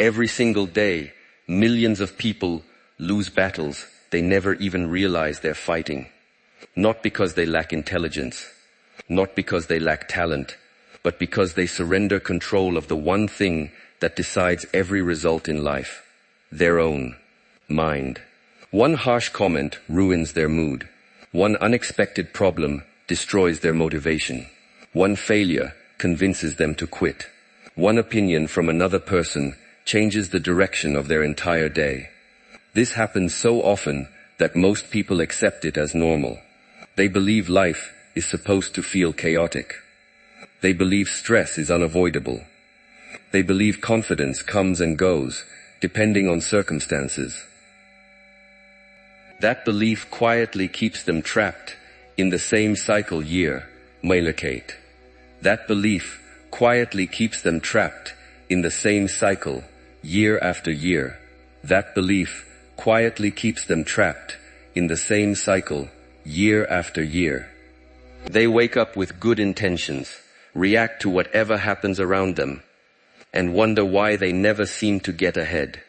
Every single day, millions of people lose battles they never even realize they're fighting. Not because they lack intelligence, not because they lack talent, but because they surrender control of the one thing that decides every result in life: their own mind. One harsh comment ruins their mood. One unexpected problem destroys their motivation. One failure convinces them to quit. One opinion from another person changes the direction of their entire day. This happens so often that most people accept it as normal. They believe life is supposed to feel chaotic. They believe stress is unavoidable. They believe confidence comes and goes, depending on circumstances. That belief quietly keeps them trapped in the same cycle year, malakate. That belief quietly keeps them trapped in the same cycle year after year. That belief quietly keeps them trapped in the same cycle year after year. They wake up with good intentions, react to whatever happens around them, and wonder why they never seem to get ahead.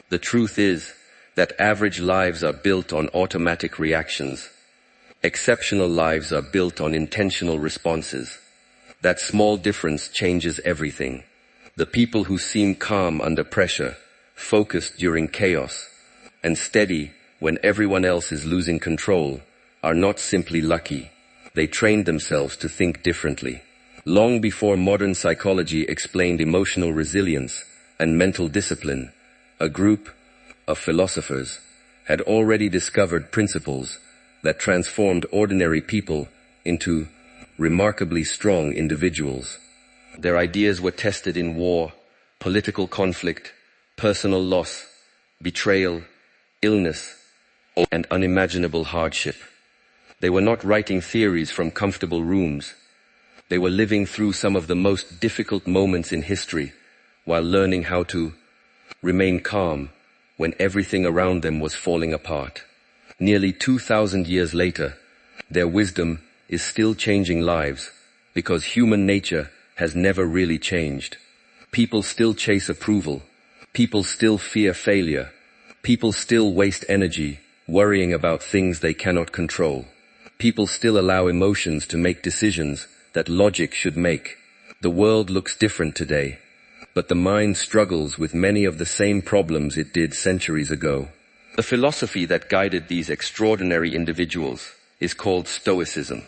The truth is that average lives are built on automatic reactions. Exceptional lives are built on intentional responses. That small difference changes everything. The people who seem calm under pressure, focused during chaos, and steady when everyone else is losing control, are not simply lucky. They trained themselves to think differently. Long before modern psychology explained emotional resilience and mental discipline, a group of philosophers had already discovered principles that transformed ordinary people into remarkably strong individuals. Their ideas were tested in war, political conflict, personal loss, betrayal, illness, and unimaginable hardship. They were not writing theories from comfortable rooms. They were living through some of the most difficult moments in history while learning how to remain calm when everything around them was falling apart. Nearly 2,000 years later, their wisdom is still changing lives because human nature has never really changed. People still chase approval. People still fear failure. People still waste energy worrying about things they cannot control. People still allow emotions to make decisions that logic should make. The world looks different today, but the mind struggles with many of the same problems it did centuries ago. The philosophy that guided these extraordinary individuals is called Stoicism.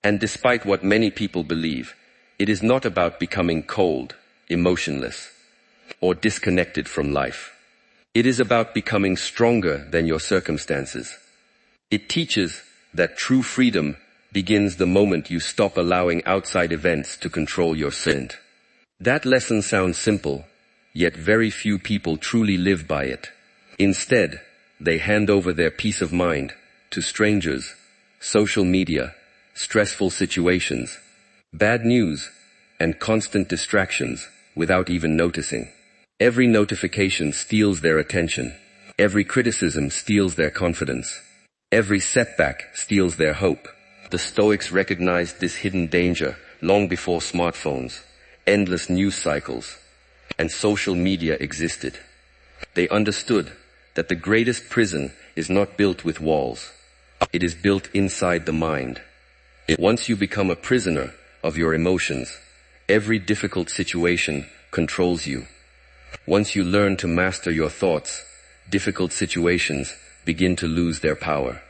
And despite what many people believe, it is not about becoming cold, emotionless, or disconnected from life. It is about becoming stronger than your circumstances. It teaches that true freedom begins the moment you stop allowing outside events to control your scent. That lesson sounds simple, yet very few people truly live by it. Instead, they hand over their peace of mind to strangers, social media, stressful situations, bad news, and constant distractions without even noticing. Every notification steals their attention. Every criticism steals their confidence. Every setback steals their hope. The Stoics recognized this hidden danger long before smartphones, endless news cycles, and social media existed. They understood that the greatest prison is not built with walls. It is built inside the mind. Once you become a prisoner of your emotions, every difficult situation controls you. Once you learn to master your thoughts, difficult situations begin to lose their power.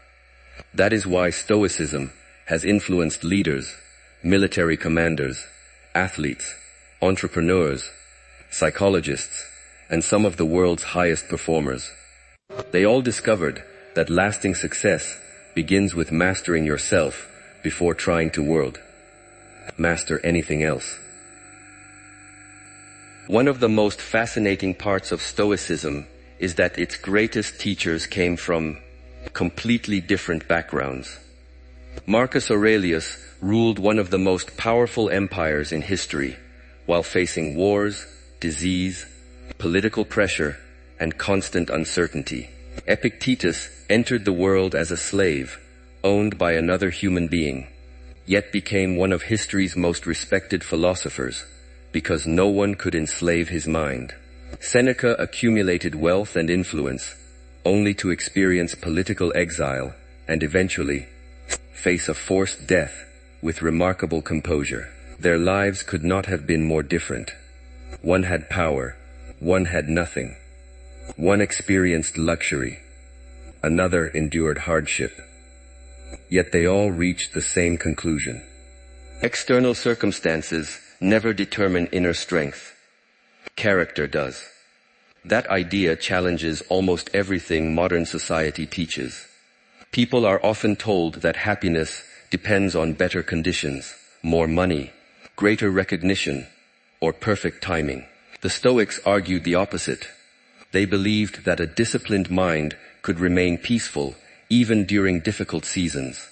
That is why Stoicism has influenced leaders, military commanders, athletes, entrepreneurs, psychologists, and some of the world's highest performers. They all discovered that lasting success begins with mastering yourself before trying to master anything else. One of the most fascinating parts of Stoicism is that its greatest teachers came from completely different backgrounds. Marcus Aurelius ruled one of the most powerful empires in history while facing wars, disease, political pressure, and constant uncertainty. Epictetus entered the world as a slave, owned by another human being, yet became one of history's most respected philosophers because no one could enslave his mind. Seneca accumulated wealth and influence, only to experience political exile and eventually face a forced death with remarkable composure. Their lives could not have been more different. One had power, one had nothing. One experienced luxury, another endured hardship. Yet they all reached the same conclusion. External circumstances never determine inner strength. Character does. That idea challenges almost everything modern society teaches. People are often told that happiness depends on better conditions, more money, greater recognition, or perfect timing. The Stoics argued the opposite. They believed that a disciplined mind could remain peaceful even during difficult seasons,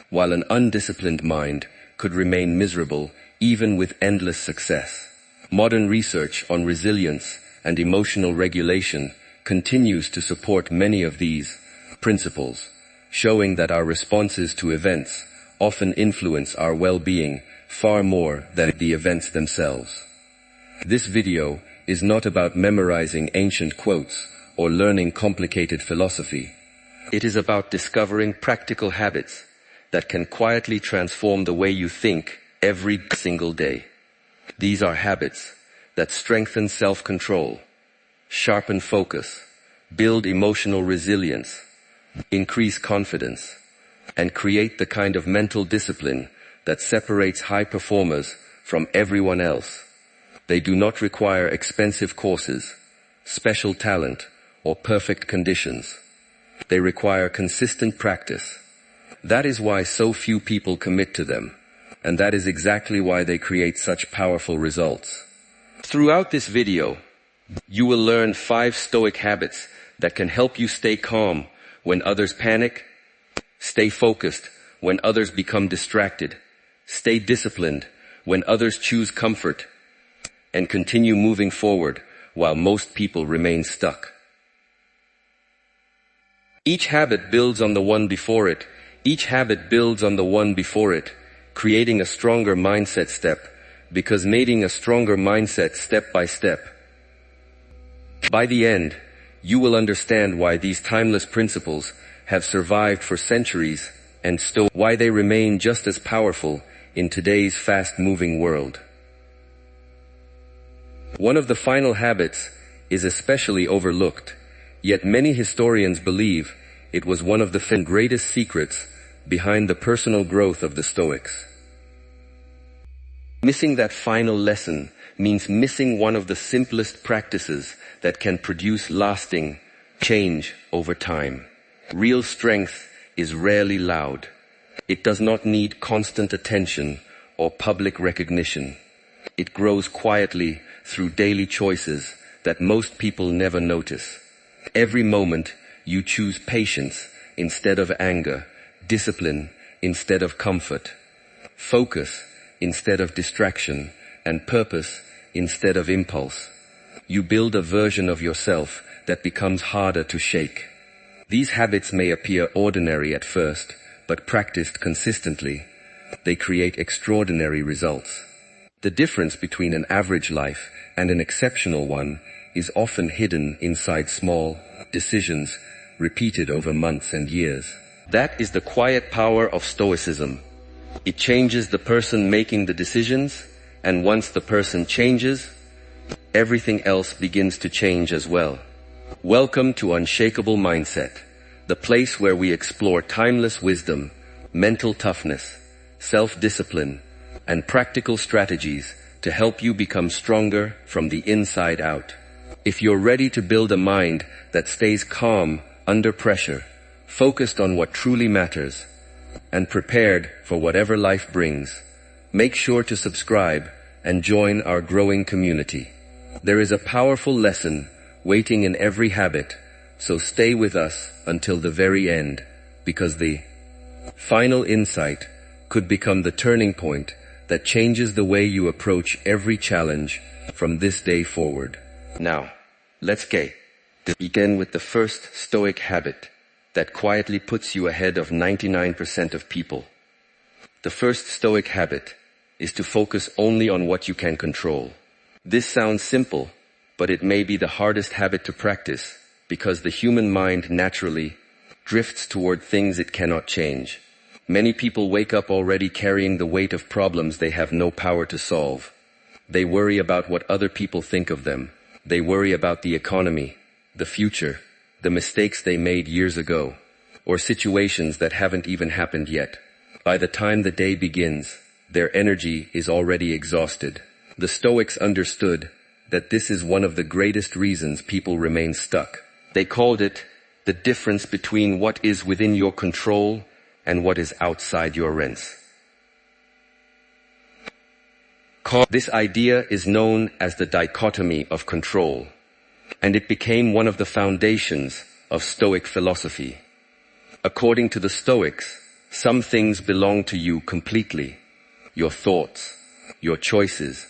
while an undisciplined mind could remain miserable even with endless success. Modern research on resilience and emotional regulation continues to support many of these principles, showing that our responses to events often influence our well-being far more than the events themselves. This video is not about memorizing ancient quotes or learning complicated philosophy. It is about discovering practical habits that can quietly transform the way you think every single day. These are habits that strengthen self-control, sharpen focus, build emotional resilience, increase confidence, and create the kind of mental discipline that separates high performers from everyone else. They do not require expensive courses, special talent, or perfect conditions. They require consistent practice. That is why so few people commit to them, and that is exactly why they create such powerful results. Throughout this video, you will learn 5 Stoic habits that can help you stay calm when others panic, stay focused when others become distracted, stay disciplined when others choose comfort, and continue moving forward while most people remain stuck. Each habit builds on the one before it. Each habit builds on the one before it, creating a stronger mindset step, because making a stronger mindset step by step. By the end, you will understand why these timeless principles have survived for centuries and still why they remain just as powerful in today's fast-moving world. One of the final habits is especially overlooked, yet many historians believe it was one of the greatest secrets behind the personal growth of the Stoics. Missing that final lesson means missing one of the simplest practices that can produce lasting change over time. Real strength is rarely loud. It does not need constant attention or public recognition. It grows quietly through daily choices that most people never notice. Every moment you choose patience instead of anger, discipline instead of comfort, focus instead of distraction, and purpose instead of impulse. You build a version of yourself that becomes harder to shake. These habits may appear ordinary at first, but practiced consistently, they create extraordinary results. The difference between an average life and an exceptional one is often hidden inside small decisions repeated over months and years. That is the quiet power of Stoicism. It changes the person making the decisions, and once the person changes, everything else begins to change as well. Welcome to Unshakable Mindset, the place where we explore timeless wisdom, mental toughness, self-discipline, and practical strategies to help you become stronger from the inside out. If you're ready to build a mind that stays calm under pressure, focused on what truly matters, and prepared for whatever life brings, make sure to subscribe and join our growing community. There is a powerful lesson waiting in every habit, so stay with us until the very end, because the final insight could become the turning point that changes the way you approach every challenge from this day forward. Now, let's begin with the first Stoic habit that quietly puts you ahead of 99% of people. The first Stoic habit is to focus only on what you can control. This sounds simple, but it may be the hardest habit to practice because the human mind naturally drifts toward things it cannot change. Many people wake up already carrying the weight of problems they have no power to solve. They worry about what other people think of them. They worry about the economy, the future, the mistakes they made years ago, or situations that haven't even happened yet. By the time the day begins, their energy is already exhausted. The Stoics understood that this is one of the greatest reasons people remain stuck. They called it the difference between what is within your control and what is outside your reach. This idea is known as the dichotomy of control, and it became one of the foundations of Stoic philosophy. According to the Stoics, some things belong to you completely. Your thoughts, your choices,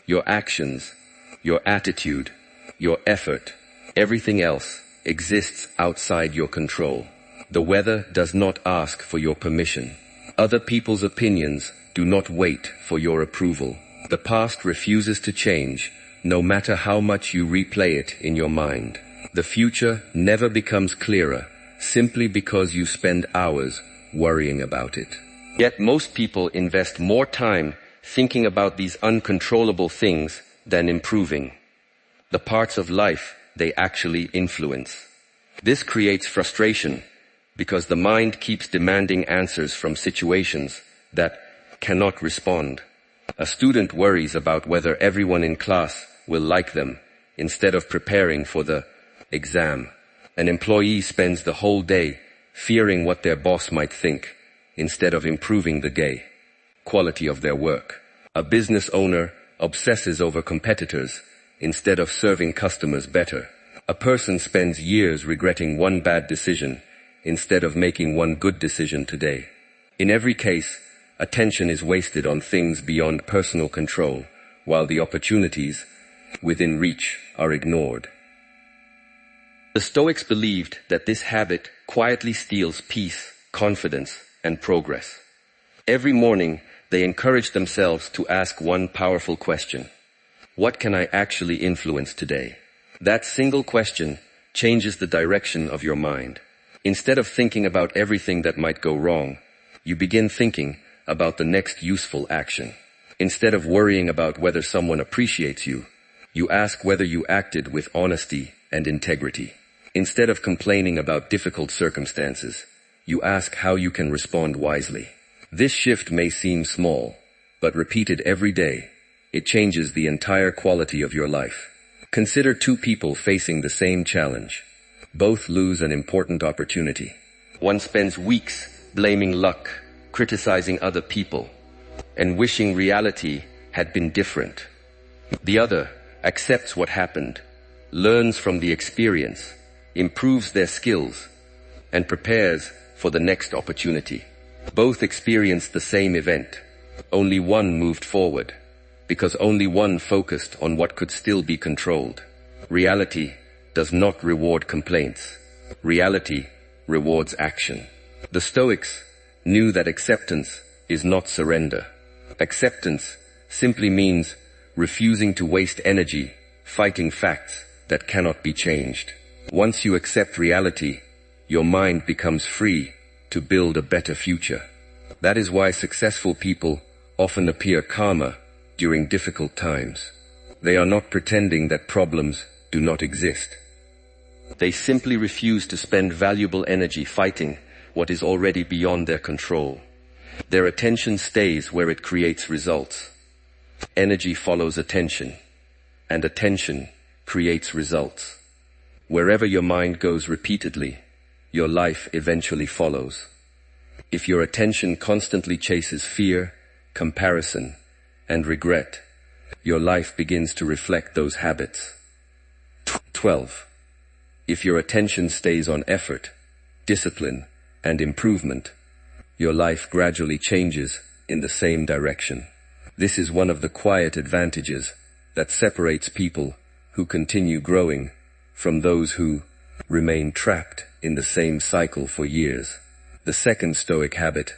your actions, your attitude, your effort, everything else exists outside your control. The weather does not ask for your permission. Other people's opinions do not wait for your approval. The past refuses to change, no matter how much you replay it in your mind. The future never becomes clearer, simply because you spend hours worrying about it. Yet most people invest more time thinking about these uncontrollable things than improving the parts of life they actually influence. This creates frustration because the mind keeps demanding answers from situations that cannot respond. A student worries about whether everyone in class will like them instead of preparing for the exam. An employee spends the whole day fearing what their boss might think instead of improving the quality of their work. A business owner obsesses over competitors instead of serving customers better. A person spends years regretting one bad decision instead of making one good decision today. In every case, attention is wasted on things beyond personal control, while the opportunities within reach are ignored. The Stoics believed that this habit quietly steals peace, confidence, and progress. Every morning, they encouraged themselves to ask one powerful question: what can I actually influence today? That single question changes the direction of your mind. Instead of thinking about everything that might go wrong, you begin thinking about the next useful action. Instead of worrying about whether someone appreciates you, you ask whether you acted with honesty and integrity. Instead of complaining about difficult circumstances, you ask how you can respond wisely. This shift may seem small, but repeated every day, it changes the entire quality of your life. Consider two people facing the same challenge. Both lose an important opportunity. One spends weeks blaming luck, criticizing other people, and wishing reality had been different. The other accepts what happened, learns from the experience, improves their skills, and prepares for the next opportunity. Both experienced the same event. Only one moved forward, because only one focused on what could still be controlled. Reality does not reward complaints. Reality rewards action. The Stoics knew that acceptance is not surrender. Acceptance simply means refusing to waste energy fighting facts that cannot be changed. Once you accept reality, your mind becomes free to build a better future. That is why successful people often appear calmer during difficult times. They are not pretending that problems do not exist. They simply refuse to spend valuable energy fighting what is already beyond their control. Their attention stays where it creates results. Energy follows attention, and attention creates results. Wherever your mind goes repeatedly, your life eventually follows. If your attention constantly chases fear, comparison, and regret, your life begins to reflect those habits. 12. If your attention stays on effort, discipline, and improvement, your life gradually changes in the same direction. This is one of the quiet advantages that separates people who continue growing from those who remain trapped in the same cycle for years. The second Stoic habit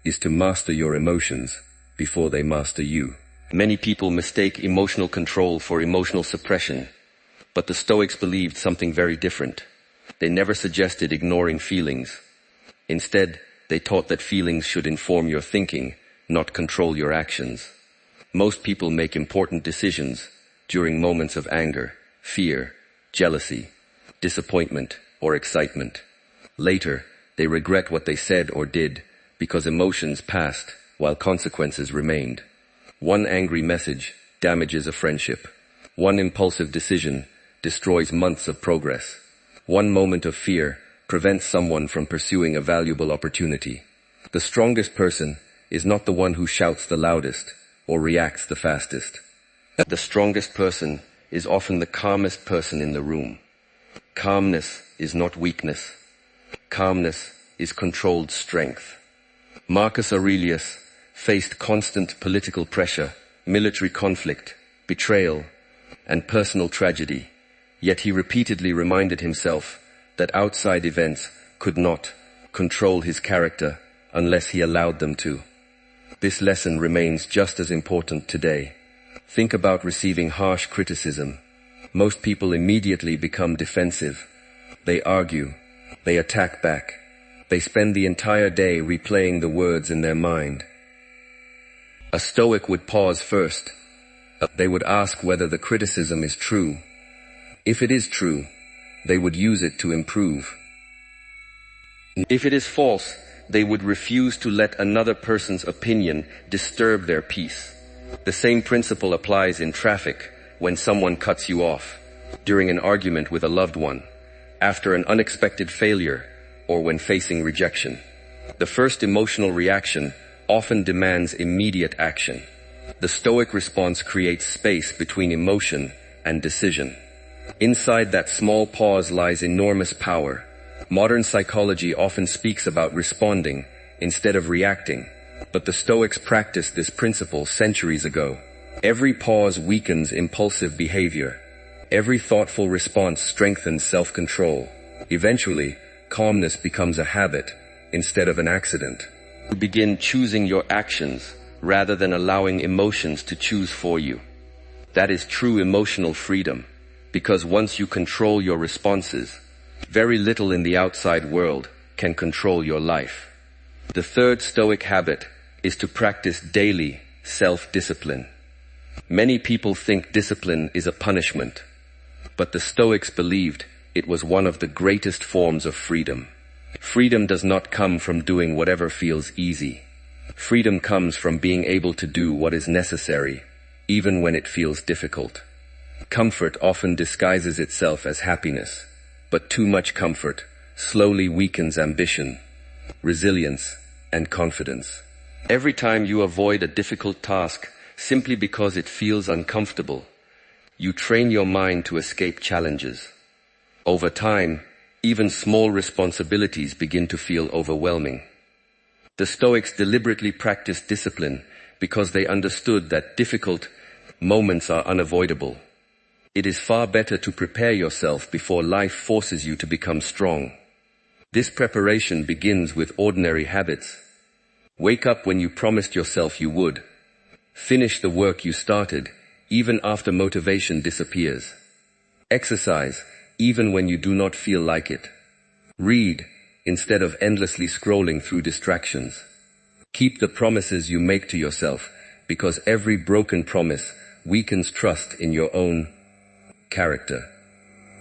is to master your emotions before they master you. Many people mistake emotional control for emotional suppression. But the Stoics believed something very different. They never suggested ignoring feelings. Instead, they taught that feelings should inform your thinking, not control your actions. Most people make important decisions during moments of anger, fear, jealousy, disappointment, or excitement. Later, they regret what they said or did because emotions passed while consequences remained. One angry message damages a friendship. One impulsive decision destroys months of progress. One moment of fear prevents someone from pursuing a valuable opportunity. The strongest person is not the one who shouts the loudest or reacts the fastest. The strongest person is often the calmest person in the room. Calmness is not weakness. Calmness is controlled strength. Marcus Aurelius faced constant political pressure, military conflict, betrayal, and personal tragedy, yet he repeatedly reminded himself that outside events could not control his character unless he allowed them to. This lesson remains just as important today. Think about receiving harsh criticism. Most people immediately become defensive. They argue. They attack back. They spend the entire day replaying the words in their mind. A Stoic would pause first. They would ask whether the criticism is true. If it is true, they would use it to improve. If it is false, they would refuse to let another person's opinion disturb their peace. The same principle applies in traffic when someone cuts you off, during an argument with a loved one, after an unexpected failure, or when facing rejection. The first emotional reaction often demands immediate action. The Stoic response creates space between emotion and decision. Inside that small pause lies enormous power. Modern psychology often speaks about responding instead of reacting, but the Stoics practiced this principle centuries ago. Every pause weakens impulsive behavior. Every thoughtful response strengthens self-control. Eventually, calmness becomes a habit instead of an accident. You begin choosing your actions rather than allowing emotions to choose for you. That is true emotional freedom, because once you control your responses, very little in the outside world can control your life. The third Stoic habit is to practice daily self-discipline. Many people think discipline is a punishment, but the Stoics believed it was one of the greatest forms of freedom. Freedom does not come from doing whatever feels easy. Freedom comes from being able to do what is necessary, even when it feels difficult. Comfort often disguises itself as happiness, but too much comfort slowly weakens ambition, resilience, and confidence. Every time you avoid a difficult task simply because it feels uncomfortable, you train your mind to escape challenges. Over time, even small responsibilities begin to feel overwhelming. The Stoics deliberately practiced discipline because they understood that difficult moments are unavoidable. It is far better to prepare yourself before life forces you to become strong. This preparation begins with ordinary habits. Wake up when you promised yourself you would. Finish the work you started, even after motivation disappears. Exercise, even when you do not feel like it. Read, instead of endlessly scrolling through distractions. Keep the promises you make to yourself, because every broken promise weakens trust in your own character.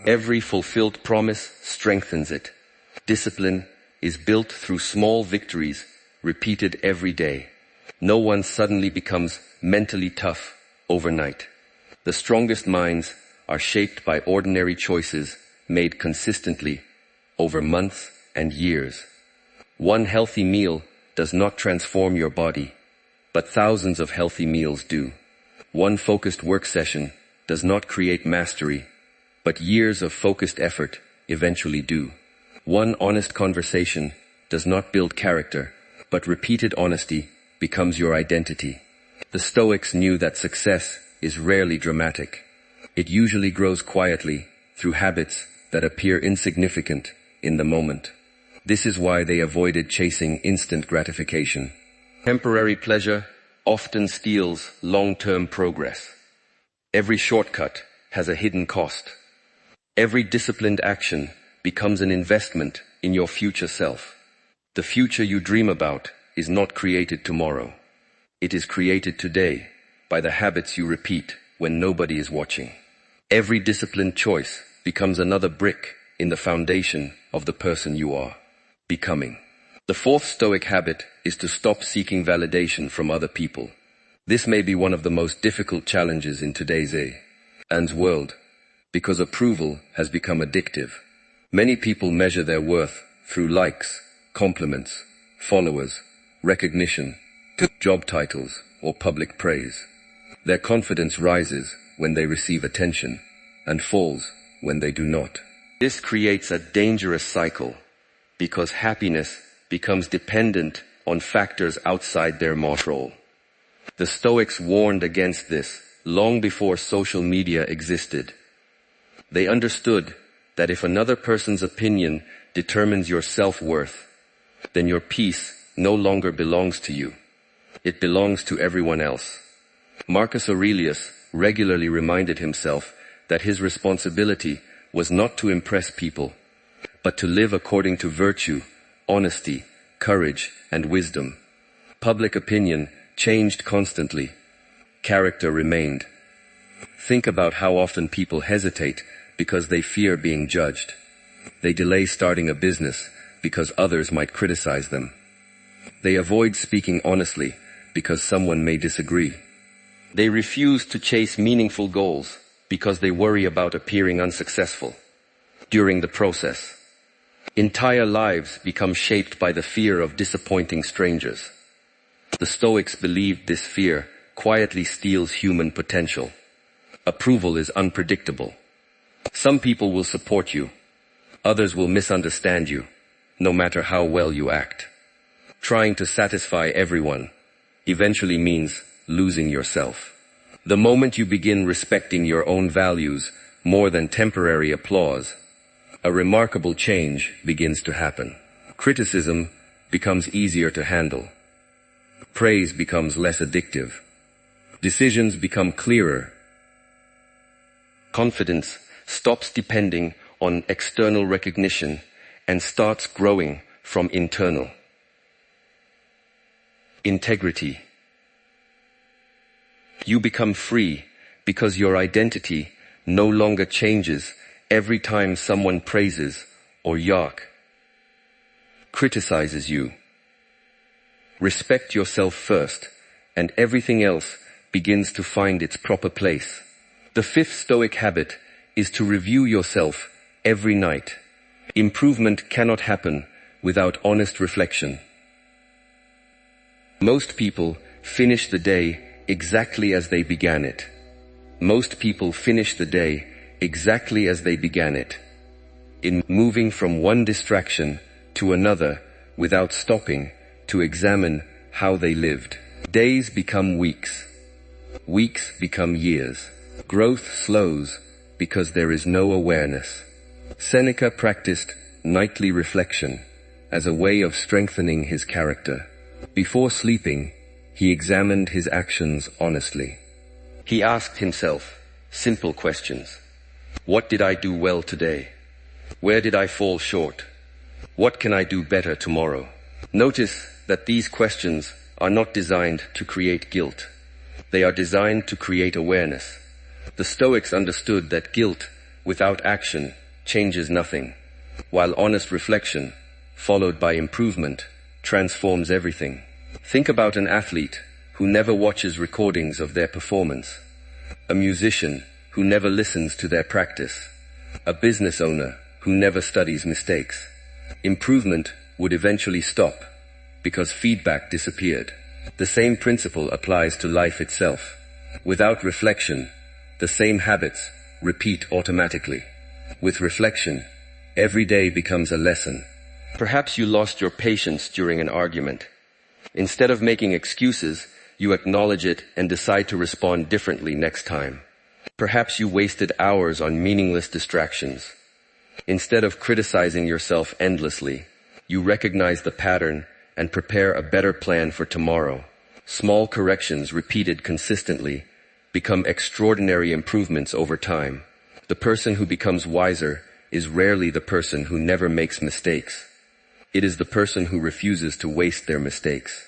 Every fulfilled promise strengthens it. Discipline is built through small victories repeated every day. No one suddenly becomes mentally tough overnight. The strongest minds are shaped by ordinary choices made consistently over months and years. One healthy meal does not transform your body, but thousands of healthy meals do. One focused work session does not create mastery, but years of focused effort eventually do. One honest conversation does not build character, but repeated honesty becomes your identity. The Stoics knew that success is rarely dramatic. It usually grows quietly through habits that appear insignificant in the moment. This is why they avoided chasing instant gratification. Temporary pleasure often steals long-term progress. Every shortcut has a hidden cost. Every disciplined action becomes an investment in your future self. The future you dream about is not created tomorrow. It is created today by the habits you repeat when nobody is watching. Every disciplined choice becomes another brick in the foundation of the person you are becoming. The fourth Stoic habit is to stop seeking validation from other people. This may be one of the most difficult challenges in today's world, because approval has become addictive. Many people measure their worth through likes, compliments, followers, recognition, job titles, or public praise. Their confidence rises when they receive attention and falls when they do not. This creates a dangerous cycle because happiness becomes dependent on factors outside their control. The Stoics warned against this long before social media existed. They understood that if another person's opinion determines your self-worth, then your peace no longer belongs to you. It belongs to everyone else. Marcus Aurelius regularly reminded himself that his responsibility was not to impress people, but to live according to virtue, honesty, courage, and wisdom. Public opinion changed constantly. Character remained. Think about how often people hesitate because they fear being judged. They delay starting a business because others might criticize them. They avoid speaking honestly because someone may disagree. They refuse to chase meaningful goals because they worry about appearing unsuccessful during the process. Entire lives become shaped by the fear of disappointing strangers. The Stoics believed this fear quietly steals human potential. Approval is unpredictable. Some people will support you. Others will misunderstand you, no matter how well you act. Trying to satisfy everyone eventually means losing yourself. The moment you begin respecting your own values more than temporary applause, a remarkable change begins to happen. Criticism becomes easier to handle. Praise becomes less addictive. Decisions become clearer. Confidence stops depending on external recognition and starts growing from internal integrity. You become free because your identity no longer changes every time someone praises or criticizes you. Respect yourself first, and everything else begins to find its proper place. The fifth Stoic habit is to review yourself every night. Improvement cannot happen without honest reflection. Most people finish the day exactly as they began it. Most people finish the day exactly as they began it, in moving from one distraction to another without stopping to examine how they lived. Days become weeks. Weeks become years. Growth slows because there is no awareness. Seneca practiced nightly reflection as a way of strengthening his character. Before sleeping, he examined his actions honestly. He asked himself simple questions. What did I do well today? Where did I fall short? What can I do better tomorrow? Notice that these questions are not designed to create guilt. They are designed to create awareness. The Stoics understood that guilt without action changes nothing, while honest reflection, followed by improvement, transforms everything. Think about an athlete who never watches recordings of their performance, a musician who never listens to their practice, a business owner who never studies mistakes. Improvement would eventually stop because feedback disappeared. The same principle applies to life itself. Without reflection, the same habits repeat automatically. With reflection, every day becomes a lesson. Perhaps you lost your patience during an argument. Instead of making excuses, you acknowledge it and decide to respond differently next time. Perhaps you wasted hours on meaningless distractions. Instead of criticizing yourself endlessly, you recognize the pattern and prepare a better plan for tomorrow. Small corrections repeated consistently become extraordinary improvements over time. The person who becomes wiser is rarely the person who never makes mistakes. It is the person who refuses to waste their mistakes.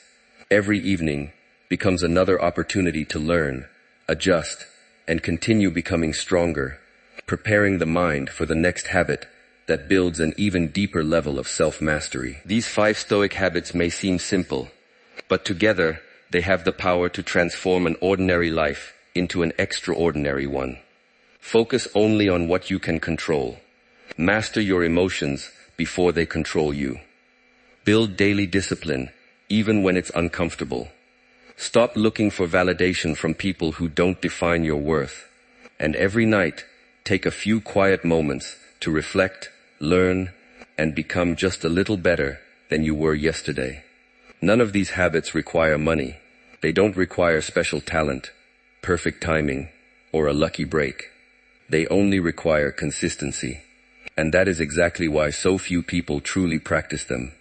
Every evening becomes another opportunity to learn, adjust, and continue becoming stronger, preparing the mind for the next habit that builds an even deeper level of self-mastery. These 5 Stoic habits may seem simple, but together they have the power to transform an ordinary life into an extraordinary one. Focus only on what you can control. Master your emotions before they control you. Build daily discipline, even when it's uncomfortable. Stop looking for validation from people who don't define your worth. And every night, take a few quiet moments to reflect, learn, and become just a little better than you were yesterday. None of these habits require money. They don't require special talent, perfect timing, or a lucky break. They only require consistency. And that is exactly why so few people truly practice them.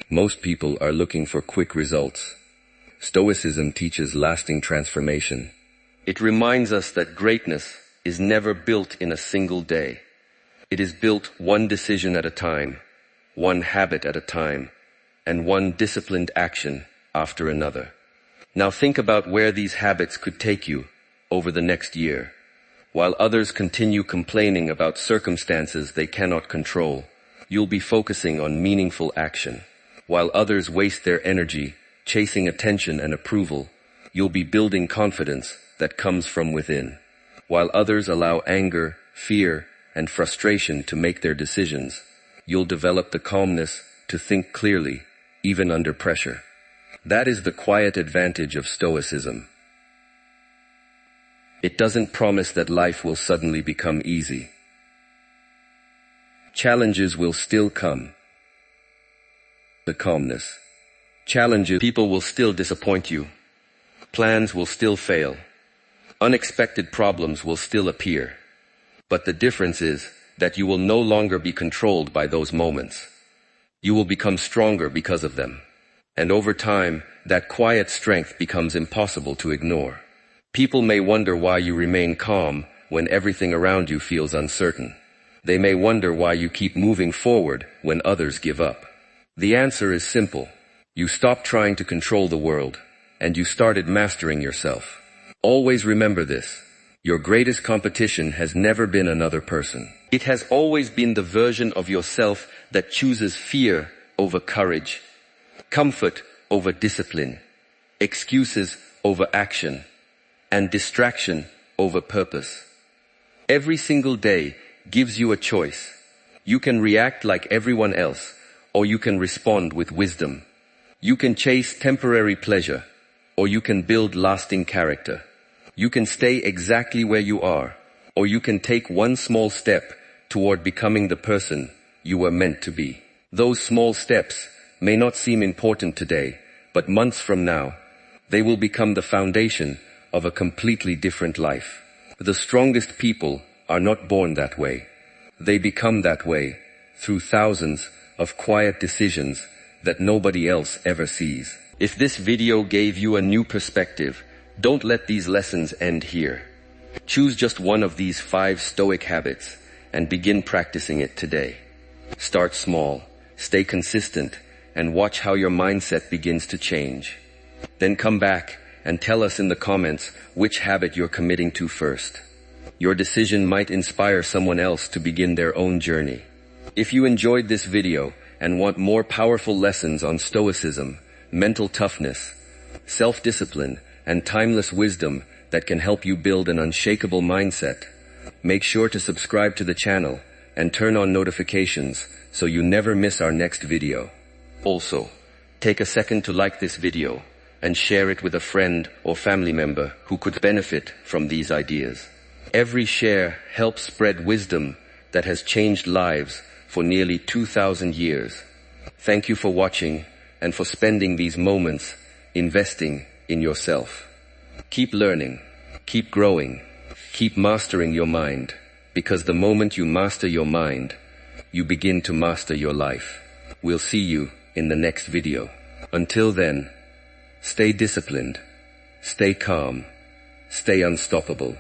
Most people are looking for quick results. Stoicism teaches lasting transformation. It reminds us that greatness is never built in a single day. It is built one decision at a time, one habit at a time, and one disciplined action after another. Now think about where these habits could take you over the next year. While others continue complaining about circumstances they cannot control, you'll be focusing on meaningful action. While others waste their energy chasing attention and approval, you'll be building confidence that comes from within. While others allow anger, fear, and frustration to make their decisions, you'll develop the calmness to think clearly, even under pressure. That is the quiet advantage of Stoicism. It doesn't promise that life will suddenly become easy. Challenges will still come. The calmness. Challenges, people will still disappoint you. Plans will still fail. Unexpected problems will still appear. But the difference is that you will no longer be controlled by those moments. You will become stronger because of them. And over time, that quiet strength becomes impossible to ignore. People may wonder why you remain calm when everything around you feels uncertain. They may wonder why you keep moving forward when others give up. The answer is simple. You stopped trying to control the world, and you started mastering yourself. Always remember this. Your greatest competition has never been another person. It has always been the version of yourself that chooses fear over courage, comfort over discipline, excuses over action, and distraction over purpose. Every single day gives you a choice. You can react like everyone else, or you can respond with wisdom. You can chase temporary pleasure, or you can build lasting character. You can stay exactly where you are, or you can take one small step toward becoming the person you were meant to be. Those small steps may not seem important today, but months from now, they will become the foundation of a completely different life. The strongest people are not born that way. They become that way through thousands of quiet decisions that nobody else ever sees. If this video gave you a new perspective, don't let these lessons end here. Choose just one of these 5 Stoic habits and begin practicing it today. Start small, stay consistent, and watch how your mindset begins to change. Then come back and tell us in the comments which habit you're committing to first. Your decision might inspire someone else to begin their own journey. If you enjoyed this video and want more powerful lessons on Stoicism, mental toughness, self-discipline, and timeless wisdom that can help you build an unshakable mindset, make sure to subscribe to the channel and turn on notifications so you never miss our next video. Also, take a second to like this video and share it with a friend or family member who could benefit from these ideas. Every share helps spread wisdom that has changed lives for nearly 2,000 years. Thank you for watching and for spending these moments investing in yourself. Keep learning, keep growing, keep mastering your mind, because the moment you master your mind, you begin to master your life. We'll see you in the next video. Until then, stay disciplined, stay calm, stay unstoppable.